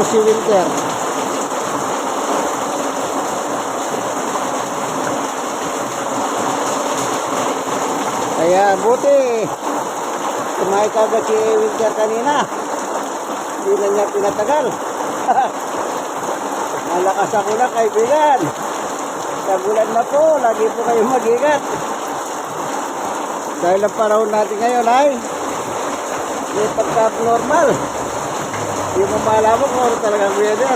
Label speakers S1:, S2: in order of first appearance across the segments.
S1: ko si Winter. Kaya buti kumain kagad si Winter kanina. Hindi na niya pinatagal. Malakas ako na kaibigan. Tagulan na po, lagi po kayo mag-ingat. Dahil ang panahon natin ngayon ay may pagka-abnormal. Hindi mo malaman kung ano talagang weather.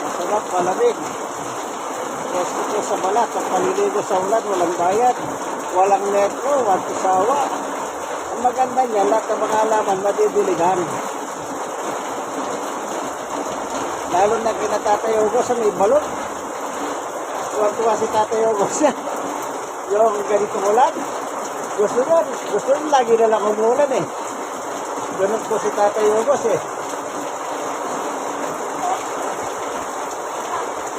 S1: Masarap, malamig. Resto ko sa balat, ang paliligo sa ulan, walang bayad, walang metro, walang tusawa. Ang maganda niya, lahat ng mga halaman madidiligan. Lalo na kina Tatay Ogos sa may balot. Tuwa-tuwa si Tatay Ogos niya. Yung ganitong ulan. Gusto nun lagi na lang umulan eh. Ganun po si Tatay Ogos eh.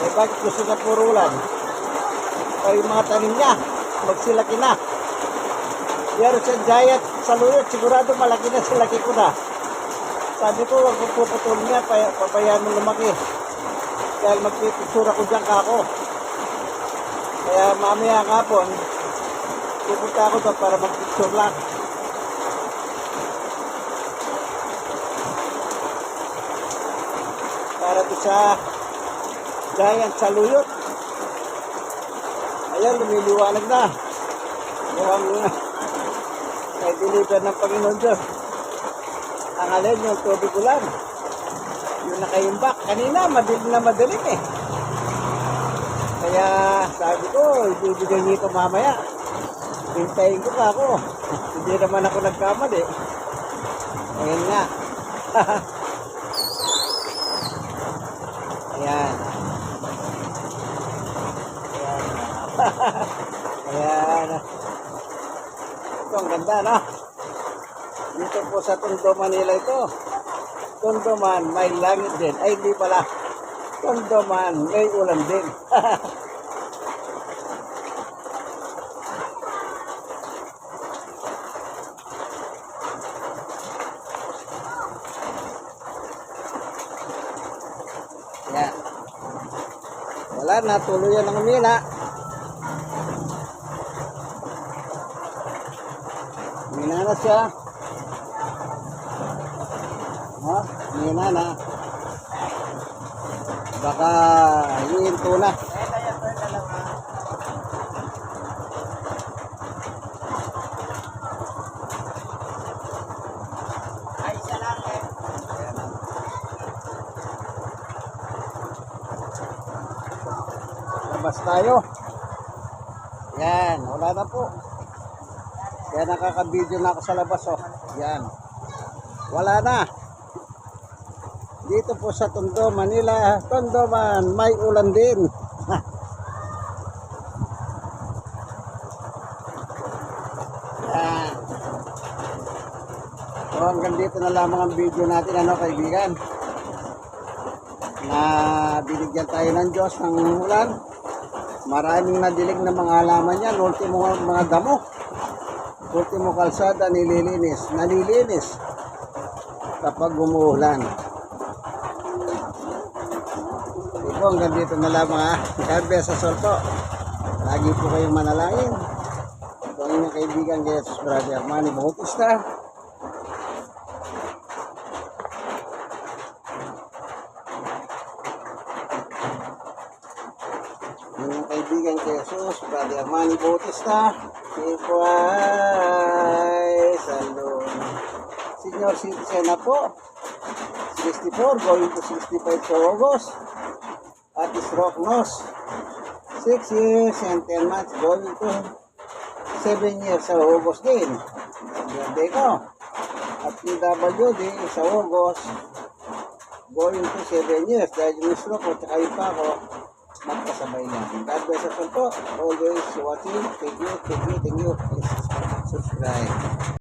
S1: Eh bakit gusto na puro ulan? O yung mga tanim niya, magsilaki na. Pero sa giant, sa luyot, sigurado malaki na silaki ko na. Sabi ko, huwag kong puputulin niya, pabayaan mo lumaki. Dahil magpipictura ko dyan kako. Kaya mamaya kapon, pupunta ako doon para magpicture lang. Para doon sa giant sa luyot. Ayan, lumiliwanag na. Mukhang kay deliver ng Panginoon Diyos. Ang alin yung tubig ulan. Yung nakaimbak. Kanina, madilim eh. Kaya sabi ko, ibibigay nito mamaya. Hintayin ko pa ako. Hindi naman ako nagkamali. Ayan nga. Ayan. Ayan. Ito ang ganda, no? Dito po sa Tondo, Manila ito. Tondo man, may langit din. Ay, hindi pala. Tondo man, may ulan din. Yan. Wala na, tuluyan ang umila. Umila na siya. Ha? Umila na. Baka hihinto na. Ay, isa lang eh. Labas tayo. Yan, wala na po. Kaya nakaka-video na ako sa labas oh. Yan. Wala na. Dito po sa Tondo, Manila. Tondo man, may ulan din. Yan. So hanggang dito na lamang ang video natin, ano kaibigan. Na binigyan tayo ng Diyos ng ulan. Maraming nadilig na mga halaman yan. Ultimo mga damo. Ultimo kalsada nalilinis kapag umuulan. Ito hanggang dito na lamang ha. God bless us all po. Lagi po kayong manalangin. Ito ang inyong kaibigan Jesus Brother Manny Bautista. Inyong kaibigan Jesus Brother Manny Bautista. Sipay Salon. Senior citizen na po. 64 going to 65 sa August. At stroke nose. 6 years and 10 months going to 7 years sa August din. Birthday ko. At yung WD sa August going to 7 years. Dahil yung stroke ko, tsaka yung pa ako, magkasabay na. God bless us all po. Always watching. Thank you. Please subscribe.